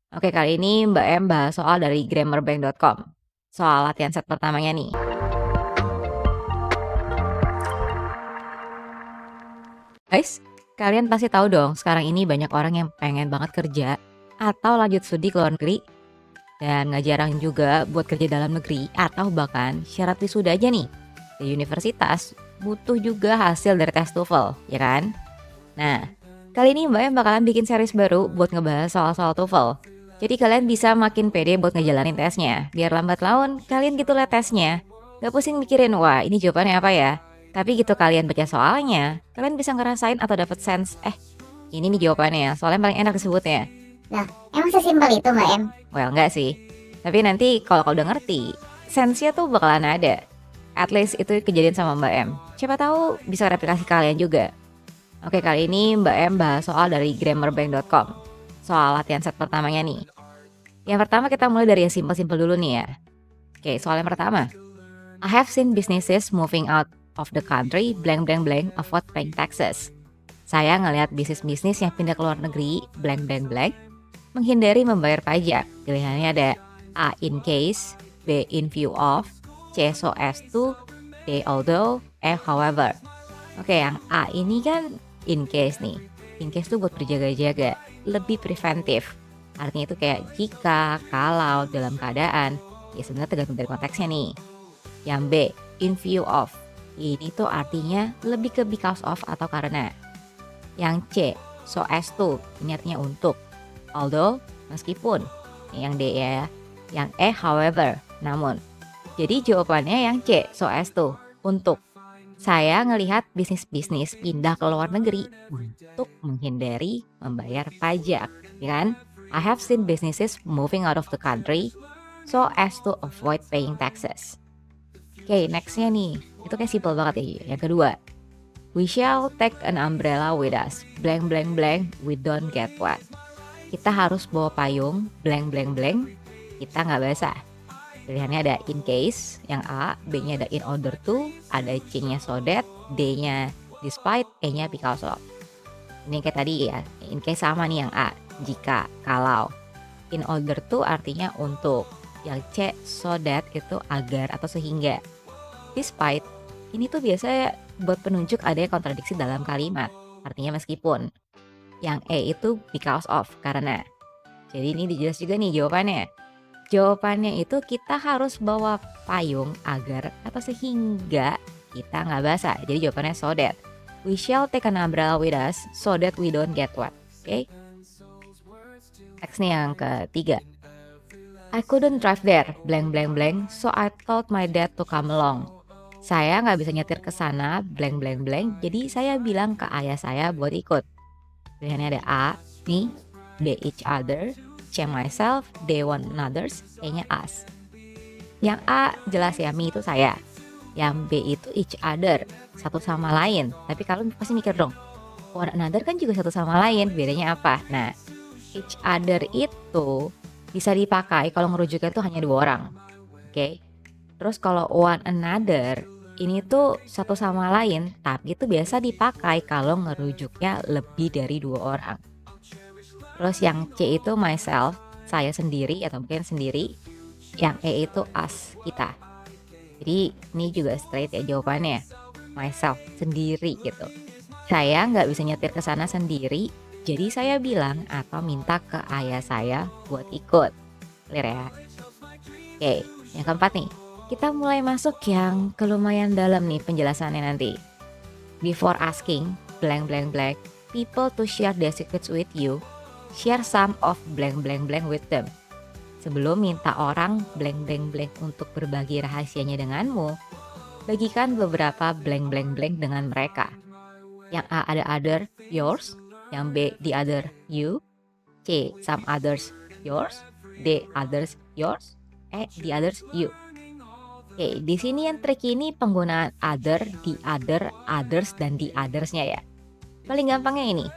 Oke, kali ini Mbak M bahas soal dari grammarbank.com. Soal latihan set pertamanya nih. Guys, kalian pasti tahu dong, sekarang ini banyak orang yang pengen banget kerja atau lanjut studi ke luar negeri. Dan nggak jarang juga buat kerja dalam negeri atau bahkan syarat wisuda aja nih. Di universitas butuh juga hasil dari tes TOEFL, ya kan? Nah, kali ini Mbak M bakalan bikin series baru buat ngebahas soal-soal TOEFL. Jadi kalian bisa makin pede buat ngejalanin tesnya. Biar lambat laun, kalian gitu liat tesnya. Gak pusing mikirin, wah ini jawabannya apa ya. Tapi gitu kalian baca soalnya, kalian bisa ngerasain atau dapat sense, ini nih jawabannya, soalnya paling enak disebutnya. Nah, emang sesimpel itu Mbak M? Well, enggak sih. Tapi nanti kalau kau udah ngerti, sense-nya tuh bakalan ada. At least itu kejadian sama Mbak M. Siapa tahu bisa replikasi kalian juga. Oke, kali ini Mbak M bahas soal dari grammarbank.com. Soal latihan set pertamanya nih. Yang pertama kita mulai dari yang simpel-simpel dulu nih ya. Oke, soal yang pertama. I have seen businesses moving out of the country blank blank blank avoid paying taxes. Saya ngelihat bisnis-bisnis yang pindah ke luar negeri blank blank blank menghindari membayar pajak. Pilihannya ada A. In case, B. In view of, C. So as to, D. Although, E. However. Oke, yang A ini kan in case nih. In case tuh buat berjaga-jaga, lebih preventif. Artinya itu kayak jika, kalau, dalam keadaan. Ya sebenarnya tergantung dari konteksnya nih. Yang B, in view of. Ini tuh artinya lebih ke because of atau karena. Yang C, so as to. Ini artinya untuk. Although, meskipun. Yang D ya. Yang E, however, namun. Jadi jawabannya yang C, so as to, untuk. Saya ngelihat bisnis-bisnis pindah ke luar negeri untuk menghindari membayar pajak, ya kan? I have seen businesses moving out of the country so as to avoid paying taxes. Oke, nextnya nih, itu kayak simple banget ya. Yang kedua, we shall take an umbrella with us, blank blank blank, we don't get wet. Kita harus bawa payung, blank blank blank, kita nggak basah. Pilihannya ada in case, yang A, B-nya ada in order to, ada C-nya so that, D-nya despite, E-nya because of. Ini kayak tadi ya, in case sama nih yang A, jika, kalau. In order to artinya untuk. Yang C, so that itu agar atau sehingga. Despite, ini tuh biasanya buat penunjuk adanya kontradiksi dalam kalimat, artinya meskipun. Yang E itu because of, karena. Jadi ini dijelas juga nih jawabannya. Jawabannya itu kita harus bawa payung agar atau sehingga kita nggak basah. Jadi jawabannya so that. We shall take an umbrella with us so that we don't get wet. Oke? Next nih yang ketiga. I couldn't drive there, blank blank blank, so I told my dad to come along. Saya nggak bisa nyetir ke sana, blank blank blank, jadi saya bilang ke ayah saya buat ikut. Pilihannya ada A, me, B, each other, C, myself, D, one another's, E-nya us. Yang A jelas ya, me itu saya. Yang B itu each other, satu sama lain. Tapi kalau pasti mikir dong, one another kan juga satu sama lain, bedanya apa? Nah, each other itu bisa dipakai kalau ngerujuknya tuh hanya 2 orang. Oke. Terus kalau one another ini tuh satu sama lain, tapi itu biasa dipakai kalau ngerujuknya lebih dari 2 orang. Terus yang C itu myself, saya sendiri atau mungkin sendiri. Yang E itu us, kita. Jadi ini juga straight ya jawabannya. Myself, sendiri gitu. Saya nggak bisa nyetir ke sana sendiri, jadi saya bilang atau minta ke ayah saya buat ikut. Clear ya? Oke, yang keempat nih. Kita mulai masuk yang lumayan dalam nih penjelasannya nanti. Before asking, blank blank blank, people to share their secrets with you, share some of blank blank blank with them. Sebelum minta orang blank blank blank untuk berbagi rahasianya denganmu, bagikan beberapa blank blank blank dengan mereka. Yang A ada other, yours. Yang B the other, you. C some others, yours. D others, yours. E the others, you. Oke, di sini yang tricky ini penggunaan other, the other, others, dan the others-nya ya. Paling gampangnya ini,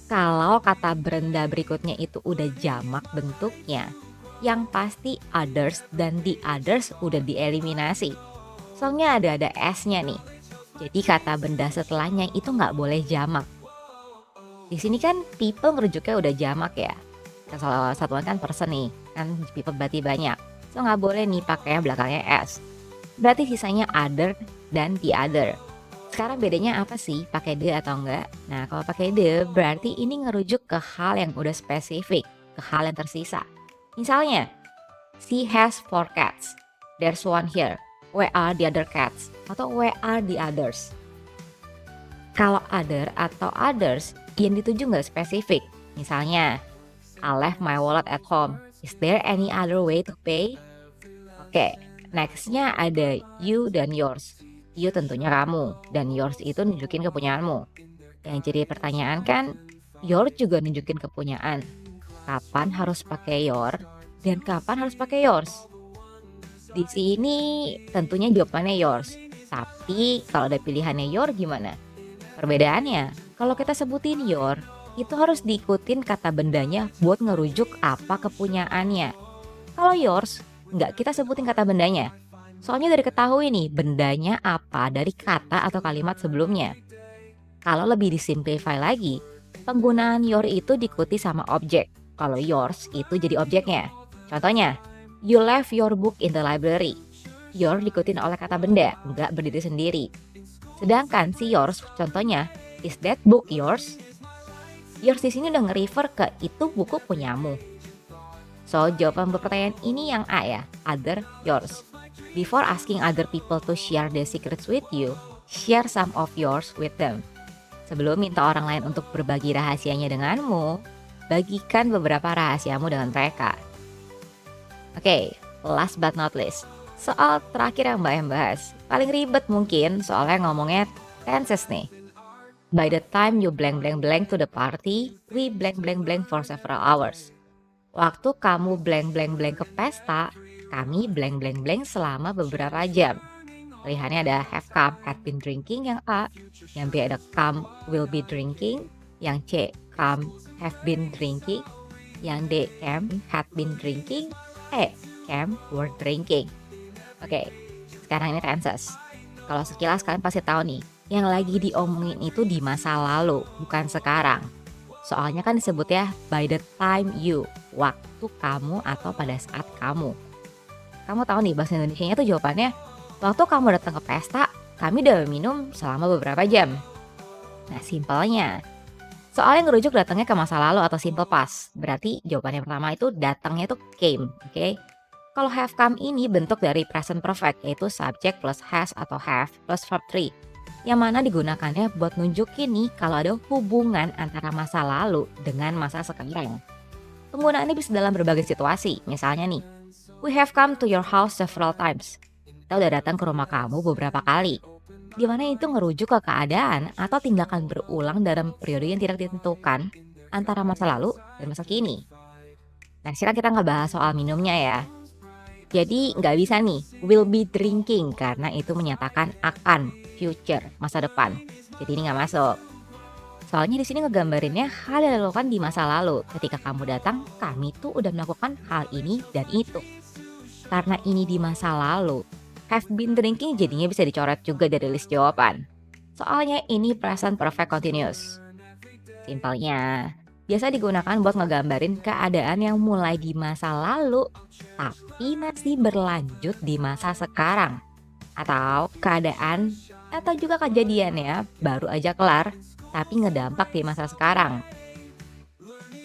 kalau kata berenda berikutnya itu udah jamak bentuknya, yang pasti others dan the others udah dieliminasi. Soalnya ada S-nya nih. Jadi kata benda setelahnya itu nggak boleh jamak. Di sini kan people merujuknya udah jamak ya. Kesatuan kan person nih, kan people berarti banyak. So nggak boleh nih pakai yang belakangnya s. Berarti sisanya other dan the other. Sekarang bedanya apa sih pakai the atau enggak? Nah, kalau pakai the berarti ini ngerujuk ke hal yang udah spesifik, ke hal yang tersisa. Misalnya, she has 4 cats. There's one here. Where are the other cats? Atau where are the others? Kalau other atau others yang dituju nggak spesifik. Misalnya, I left my wallet at home. Is there any other way to pay? Oke, nextnya ada you dan yours. You tentunya kamu, dan yours itu nunjukin kepunyaanmu. Yang jadi pertanyaan kan, yours juga nunjukin kepunyaan. Kapan harus pakai your dan kapan harus pakai yours? Di sini tentunya jawabannya yours. Tapi kalau ada pilihannya your gimana? Perbedaannya, kalau kita sebutin your, itu harus diikutin kata bendanya buat ngerujuk apa kepunyaannya. Kalau yours, nggak kita sebutin kata bendanya. Soalnya dari ketahui nih bendanya apa dari kata atau kalimat sebelumnya. Kalau lebih disimplify lagi, penggunaan your itu diikuti sama objek. Kalau yours itu jadi objeknya. Contohnya, you left your book in the library. Your diikutin oleh kata benda, nggak berdiri sendiri. Sedangkan si yours, contohnya, is that book yours? Yours di sini udah nge-refer ke itu buku punyamu. So, jawaban pertanyaan ini yang A ya, other, yours. Before asking other people to share their secrets with you, share some of yours with them. Sebelum minta orang lain untuk berbagi rahasianya denganmu, bagikan beberapa rahasiamu dengan mereka. Oke, last but not least, soal terakhir yang Mbak Em bahas. Paling ribet mungkin soalnya ngomongnya tenses nih. By the time you blank blank blank to the party, we blank blank blank for several hours. Waktu kamu blank blank blank ke pesta, kami blank blank blank selama beberapa jam. Pilihannya ada have come, had been drinking yang A, yang B ada come, will be drinking, yang C come, have been drinking, yang D came, had been drinking, E came, were drinking. Oke, sekarang ini tenses. Kalau sekilas kalian pasti tahu nih, yang lagi diomongin itu di masa lalu, bukan sekarang. Soalnya kan disebut ya by the time you, waktu kamu atau pada saat kamu. Kamu tahu nih bahasa Indonesianya tuh jawabannya, waktu kamu datang ke pesta, kami udah minum selama beberapa jam. Nah simpelnya, soalnya ngerujuk datangnya ke masa lalu atau simple past. Berarti jawaban yang pertama itu datangnya tuh came, oke? Kalau have come ini bentuk dari present perfect, yaitu subject plus has atau have plus verb 3. Yang mana digunakannya buat nunjukin nih kalau ada hubungan antara masa lalu dengan masa sekarang. Penggunaannya bisa dalam berbagai situasi, misalnya nih, we have come to your house several times. Kita udah datang ke rumah kamu beberapa kali. Dimana itu ngerujuk ke keadaan atau tindakan berulang dalam periode yang tidak ditentukan antara masa lalu dan masa kini. Nah sekarang kita ngebahas soal minumnya ya. Jadi nggak bisa nih will be drinking karena itu menyatakan akan, future, masa depan. Jadi ini nggak masuk. Soalnya di sini ngegambarinnya hal yang dilakukan di masa lalu. Ketika kamu datang, kami tuh udah melakukan hal ini dan itu. Karena ini di masa lalu, have been drinking jadinya bisa dicoret juga dari list jawaban. Soalnya ini present perfect continuous. Simpelnya, biasa digunakan buat ngegambarin keadaan yang mulai di masa lalu tapi masih berlanjut di masa sekarang. Atau keadaan atau juga kejadiannya baru aja kelar tapi ngedampak di masa sekarang.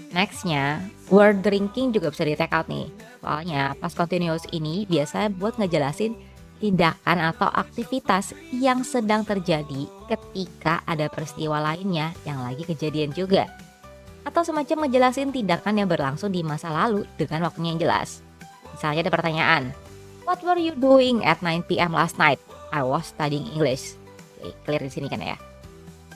Nextnya, word drinking juga bisa di take out nih. Soalnya past continuous ini biasa buat ngejelasin tindakan atau aktivitas yang sedang terjadi ketika ada peristiwa lainnya yang lagi kejadian juga. Atau semacam ngejelasin tindakan yang berlangsung di masa lalu dengan waktunya yang jelas. Misalnya ada pertanyaan, what were you doing at 9 PM last night? I was studying English. Oke, clear di sini kan ya.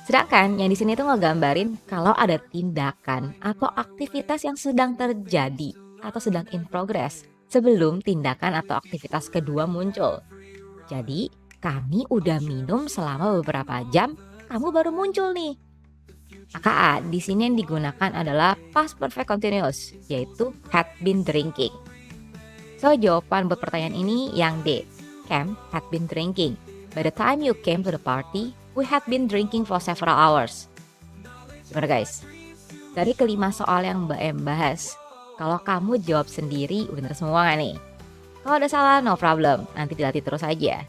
Sedangkan yang di sini tuh ngegambarin kalau ada tindakan atau aktivitas yang sedang terjadi atau sedang in progress sebelum tindakan atau aktivitas kedua muncul. Jadi, kami udah minum selama beberapa jam, kamu baru muncul nih. AKA di sini yang digunakan adalah past perfect continuous, yaitu had been drinking. So, jawaban buat pertanyaan ini yang D. Cam had been drinking. By the time you came to the party, we had been drinking for several hours. Gimana guys? Dari kelima soal yang Mbak Em bahas, Kalau kamu jawab sendiri bener semua nggak nih? Kalau ada salah no problem, nanti dilatih terus aja.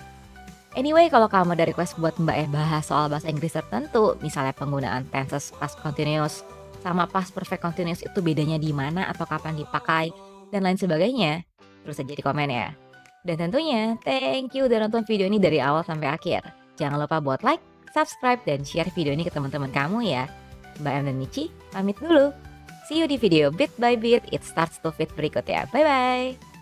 Anyway, kalau kamu ada request buat Mbak bahas soal bahasa Inggris tertentu, misalnya penggunaan tenses past continuous sama past perfect continuous itu bedanya di mana atau kapan dipakai dan lain sebagainya, terus aja di komen ya. Dan tentunya, thank you udah nonton video ini dari awal sampai akhir. Jangan lupa buat like, subscribe, dan share video ini ke teman-teman kamu ya. Mbak Em dan Michi, pamit dulu. See you di video Bit by Bit It Starts to Fit berikutnya. Bye-bye!